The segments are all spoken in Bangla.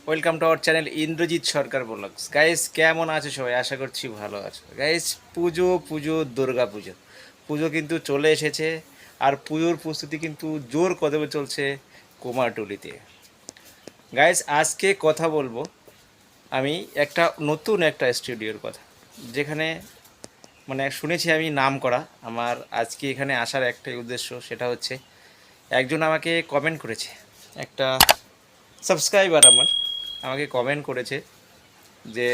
Welcome to our channel Indrajit Sarkar blogs. Guys কেমন আছো সবাই? আশা করছি ভালো আছো। গাইস পুজো দুর্গা পুজো পুজো কিন্তু চলে এসেছে, আর পুজোর প্রস্তুতি কিন্তু জোর কদমে চলছে কুমারটুলিতে। গাইস আজকে কথা বলবো আমি নতুন একটা স্টুডিওর কথা, যেখানে শুনেছি আমি নাম করা। আমার আজকে এখানে আসার একটাই উদ্দেশ্য, সেটা হচ্ছে একজন আমাকে কমেন্ট করেছে, একটা সাবস্ক্রাইবার আমাকে কমেন্ট করেছে যে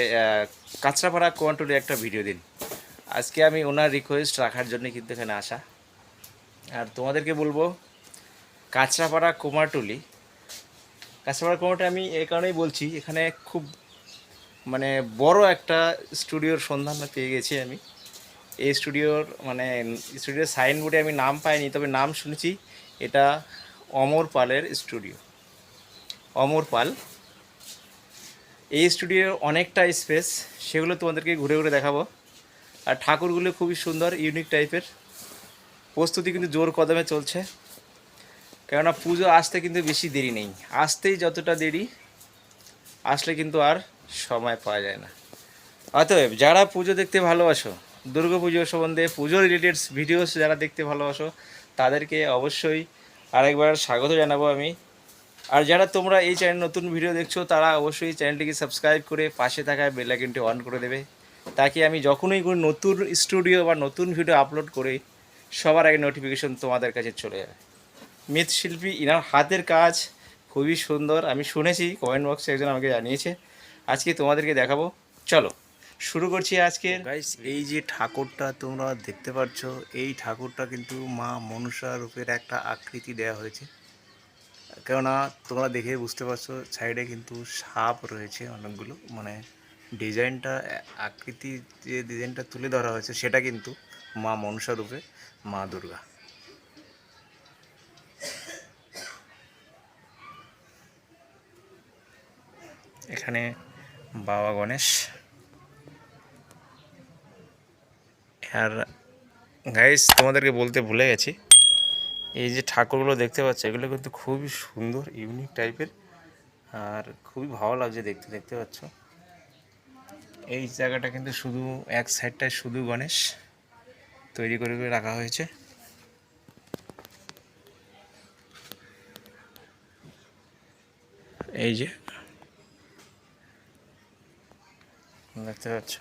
কাঁচরাপাড়া কোয়ান্টুলি একটা ভিডিও দিন। আজকে আমি ওনার রিকোয়েস্ট রাখার জন্য কিন্তু এখানে আসা। আর তোমাদেরকে বলবো, কাঁচরাপাড়া কুমারটুলি আমি এই কারণেই বলছি, এখানে খুব মানে বড় একটা স্টুডিওর সন্ধান পেয়ে গেছি আমি। এই স্টুডিওর সাইনবোর্ডে আমি নাম পাইনি, তবে নাম শুনেছি এটা অমর পালের স্টুডিও। অমর পাল এই স্টুডিওর অনেকটা স্পেস, সেগুলো তোমাদেরকে ঘুরে ঘুরে দেখাবো। আর ঠাকুরগুলো খুবই সুন্দর, ইউনিক টাইপের। প্রস্তুতি কিন্তু জোর কদমে চলছে, কেননা পুজো আসতে কিন্তু বেশি দেরি নেই। আসতেই যতটা দেরি, আসলে কিন্তু আর সময় পাওয়া যায় না। অতএব যারা পুজো দেখতে ভালোবাসো, দুর্গা পুজো সম্বন্ধে পুজো রিলেটেড ভিডিওস যারা দেখতে ভালোবাসো, তাদেরকে অবশ্যই আরেকবার স্বাগত জানাবো আমি। আর যারা তোমরা এই চ্যানেল নতুন ভিডিও দেখছো, তারা অবশ্যই চ্যানেলটিকে সাবস্ক্রাইব করে পাশে থাকা বেল আইকনটি অন করে দেবে, তাকে আমি যখনই কোনো নতুন স্টুডিও বা নতুন ভিডিও আপলোড করি, সবার আগে নোটিফিকেশন তোমাদের কাছে চলে যাবে। মৃৎশিল্পী, ইনার হাতের কাজ খুবই সুন্দর, আমি শুনেছি, কমেন্ট বক্সে একজন আমাকে জানিয়েছে। আজকে তোমাদেরকে দেখাবো, চলো শুরু করছি আজকের। গাইস এই যে ঠাকুরটা তোমরা দেখতে পাচ্ছ, এই ঠাকুরটা কিন্তু মা মনসা রূপের একটা আকৃতি দেওয়া হয়েছে। কেননা তোমরা দেখে বুঝতে পারছো, সাইডে কিন্তু সাপ রয়েছে অনেকগুলো, ডিজাইনটা, আকৃতি, যে ডিজাইনটা তুলে ধরা হয়েছে সেটা কিন্তু মা মনসা রূপে মা দুর্গা। এখানে বাবা গণেশ। আর গাইস তোমাদেরকে বলতে ভুলে গেছি, এই যে ঠাকুরগুলো দেখতে পাচ্ছ, এগুলো কিন্তু খুবই সুন্দর, ইউনিক টাইপের, আর খুবই ভালো লাগছে দেখতে। দেখতে পাচ্ছ এই জায়গাটা কিন্তু শুধু এক সাইডটায় শুধু গণেশ তৈরি করে রাখা হয়েছে। এই যে দেখতে পাচ্ছ,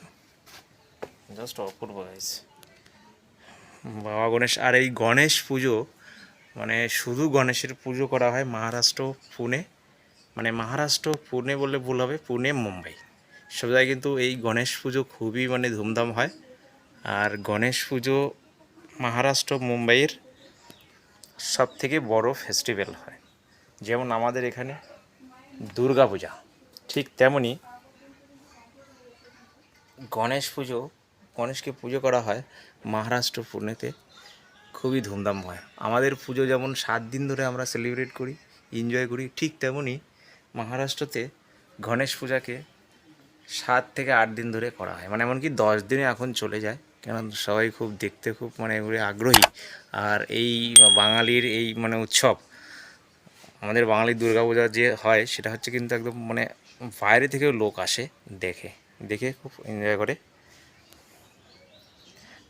জাস্ট অপূর্ব গাইস, বাবা গণেশ। আর এই গণেশ পুজো শুধু গণেশের পুজো করা হয় মহারাষ্ট্র, পুনে, মহারাষ্ট্র পুনে বললে ভুল হবে, পুনে, মুম্বাই সব জায়গায় কিন্তু এই গণেশ পুজো খুবই ধুমধাম হয়। আর গণেশ পুজো মহারাষ্ট্র, মুম্বাইয়ের সব থেকে বড় ফেস্টিভ্যাল হয়। যেমন আমাদের এখানে দুর্গা পূজা, ঠিক তেমনই গণেশকে পুজো করা হয় মহারাষ্ট্র, পুনেতে, খুবই ধুমধাম হয়। আমাদের পুজো যেমন 7 দিন ধরে আমরা সেলিব্রেট করি, এনজয় করি, ঠিক তেমনই মহারাষ্ট্রতে গণেশ পূজাকে 7 থেকে 8 দিন ধরে করা হয়, এমনকি 10 দিনে এখন চলে যায়। কেন সবাই খুব দেখতে খুব আগ্রহী। আর এই বাঙালির এই উৎসব, আমাদের বাঙালির দুর্গাপূজা যে হয়, সেটা হচ্ছে কিন্তু একদম বাইরে থেকেও লোক আসে দেখে দেখে খুব এনজয় করে।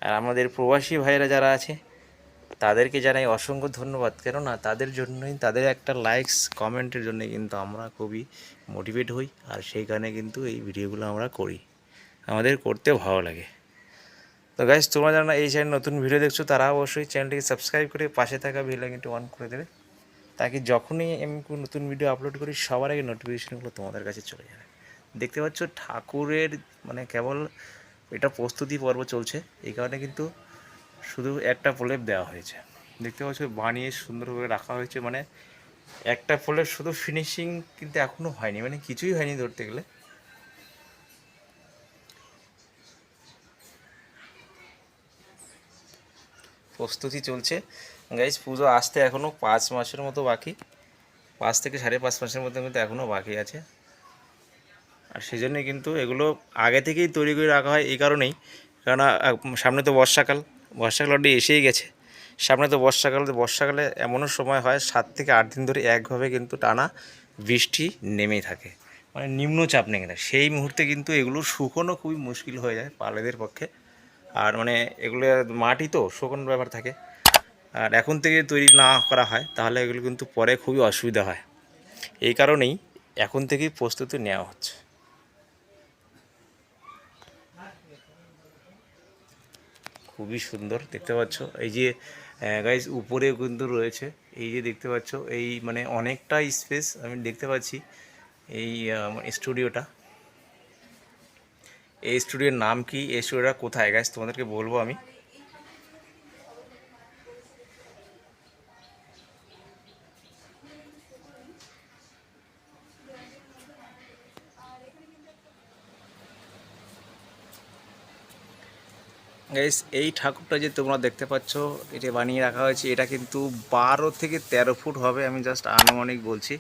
আর আমাদের প্রবাসী ভাইয়েরা যারা আছে, তাদেরকে জানাই অসংখ্য ধন্যবাদ, কেননা তাদের জন্যই, তাদের একটা লাইকস কমেন্টের জন্যই কিন্তু আমরা খুবই মোটিভেট হই, আর সেই কারণে কিন্তু এই ভিডিওগুলো আমরা করি, আমাদের করতেও ভালো লাগে। তো গাইস, তোমরা যারা এই চ্যানেল নতুন ভিডিও দেখছো, তারা অবশ্যই চ্যানেলটিকে সাবস্ক্রাইব করে পাশে থাকা বেল আইকনটি অন করে দেবে, তাকে যখনই আমি কোনো নতুন ভিডিও আপলোড করি, সবার আগে নোটিফিকেশানগুলো তোমাদের কাছে চলে যাবে। দেখতে পাচ্ছ ঠাকুরের কেবল এটা প্রস্তুতি পর্ব চলছে, এই কারণে কিন্তু শুধু একটা প্রলেপ দেওয়া হয়েছে। দেখতে পাচ্ছ বানিয়ে সুন্দরভাবে রাখা হয়েছে, একটা প্রলেপ শুধু ফিনিশিং কিন্তু এখনও হয়নি, কিছুই হয়নি ধরতে গেলে। প্রস্তুতি চলছে গাইজ, পুজো আসতে এখনও 5 মাসের মতো বাকি, 5 থেকে 5.5 মাসের মতো কিন্তু এখনও বাকি আছে। আর সেই জন্যই কিন্তু এগুলো আগে থেকেই তৈরি করে রাখা হয়, এই কারণেই, কেননা সামনে তো বর্ষাকাল অলরেডি এসেই গেছে। সামনে তো বর্ষাকালে এমনও সময় হয় 7 থেকে 8 দিন ধরে একভাবে কিন্তু টানা বৃষ্টি নেমেই থাকে। মানে নিম্নচাপ নেমে থাকে, সেই মুহূর্তে কিন্তু এগুলো শুকোনো খুবই মুশকিল হয়ে যায় পালেদের পক্ষে। আর মানে এগুলো মাটি তো শুকোনোর ব্যাপার থাকে, আর এখন থেকে তৈরি না করা হয় তাহলে এগুলো কিন্তু পরে খুবই অসুবিধা হয়। এই কারণেই এখন থেকেই প্রস্তুতি নেওয়া হচ্ছে। খুবই সুন্দর দেখতে পাচ্ছ। এই যে গাইজ উপরেও কিন্তু রয়েছে, এই যে দেখতে পাচ্ছ এই মানে অনেকটা স্পেস আমি দেখতে পাচ্ছি এই স্টুডিওটা। এই স্টুডিওর নাম কি, এই স্টুডিওটা কোথায় গাইজ তোমাদেরকে বলবো আমি। গাইস এই ঠাকুরটা যে তোমরা দেখতে পাচ্ছ এটা বানিয়ে রাখা হয়েছে, এটা কিন্তু 12 থেকে 13 ফুট হবে, আমি জাস্ট আনুমানিক বলছি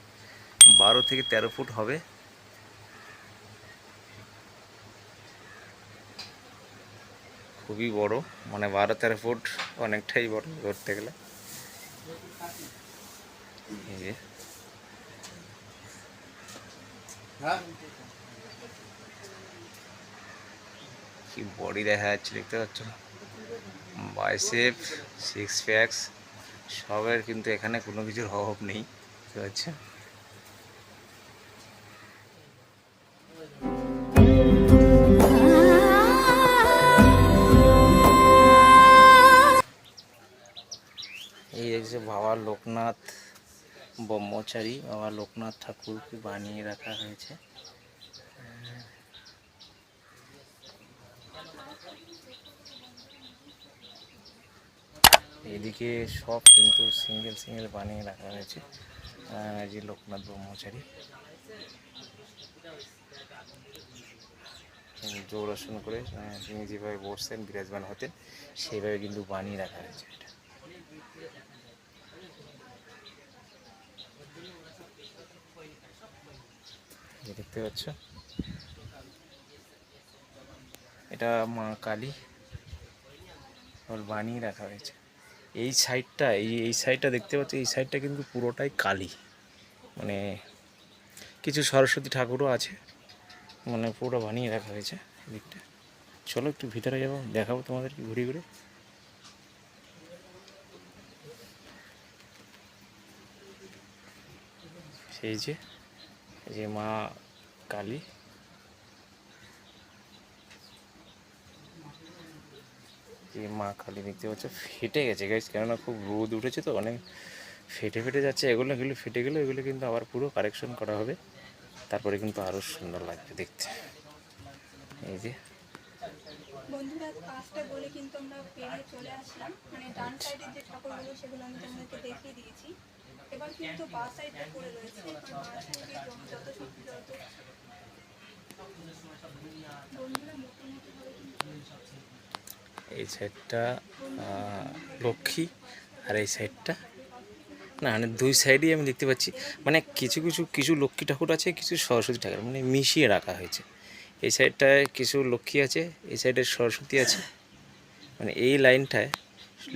12 থেকে 13 ফুট হবে। খুবই বড়, মানে 12-13 ফুট অনেকটাই বড় ধরতে গেলে। এই যে কি বডি দেখা যাচ্ছে দেখতে পাচ্ছ, বাইসেপ, সিক্স প্যাকস সবের কিন্তু এখানে কোনো কিছুর অভাব নেই, বুঝতে পারছেন। এই যে বাবা লোকনাথ ব্রহ্মচারী, বাবা লোকনাথ ঠাকুরকে বানিয়ে রাখা হয়েছে। এদিকে সব কিন্তু সিঙ্গেল সিঙ্গেল বানিয়ে রাখা হয়েছে। যে লোকনাথ ব্রহ্মচারী জৌরাসন করে তিনি যেভাবে বসতেন বিরাজমান হতেন সেইভাবে কিন্তু বানিয়ে রাখা হয়েছে এটা। দেখতে পাচ্ছ এটা মা কালী বানিয়ে রাখা হয়েছে। এই সাইডটা এই সাইডটা দেখতে পাচ্ছ, এই সাইডটা কিন্তু পুরোটাই কালী, মানে কিছু সরস্বতী ঠাকুরও আছে, মানে পুরো বানিয়ে রাখা হয়েছে দিকটা। চলো একটু ভিতরে যাবো, দেখাবো তোমাদেরকে ঘুরে ঘুরে। সেই যে এই যে মা কালী, যে মা কালী দেখতে পাচ্ছ ফেটে গেছে গাইস, কেননা খুব রোদ উঠেছে তো অনেক ফেটে ফেটে যাচ্ছে। এগুলো ফেটে গেলে এগুলো কিন্তু আবার পুরো কারেকশন করা হবে, তারপরে কিন্তু আরও সুন্দর লাগবে দেখতে। এই যে বন্ধুরা পাঁচটা গলি কিন্তু আমরা পেরিয়ে চলে আসলাম, মানে ডান সাইডের যে ঠাকুরগুলো সেগুলো আমি তোমাদেরকে দেখিয়ে দিয়েছি। এবার কিন্তু বাঁ সাইডটা পড়ে রয়েছে, এবার বাঁ সাইডে যত বন্ধুরা মোটামুটি ভাবে কিন্তু এই সাইডটা লক্ষ্মী, আর এই সাইডটা না, মানে দুই সাইডেই আমি দেখতে পাচ্ছি, মানে কিছু কিছু কিছু লক্ষ্মী ঠাকুর আছে, কিছু সরস্বতী ঠাকুর, মানে মিশিয়ে রাখা হয়েছে। এই সাইডটায় কিছু লক্ষ্মী আছে, এই সাইডে সরস্বতী আছে, মানে এই লাইনটায়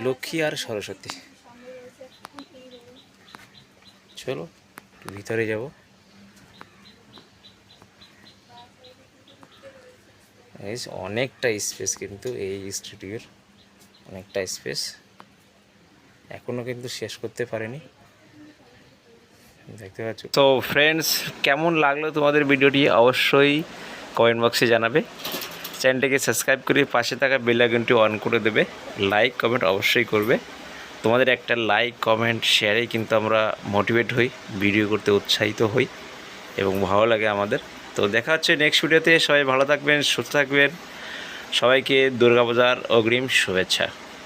লক্ষ্মী আর সরস্বতী। সঙ্গে রয়েছে এই রোড। চলো ভিতরে যাব। অনেকটা স্পেস কিন্তু এই স্টুডিওর, অনেকটা স্পেস, এখনও কিন্তু শেষ করতে পারেনি, দেখতে পাচ্ছ। তো ফ্রেন্ডস, কেমন লাগলো তোমাদের ভিডিওটি অবশ্যই কমেন্ট বক্সে জানাবে। চ্যানেলটিকে সাবস্ক্রাইব করে পাশে থাকা বেল আইকনটি অন করে দেবে, লাইক কমেন্ট অবশ্যই করবে। তোমাদের একটা লাইক কমেন্ট শেয়ারেই কিন্তু আমরা মোটিভেট হই, ভিডিও করতে উৎসাহিত হই এবং ভালো লাগে আমাদের। তো দেখা হচ্ছে নেক্সট ভিডিওতে, সবাই ভালো থাকবেন, সুস্থ থাকবেন, সবাইকে দুর্গাপূজার অগ্রিম শুভেচ্ছা।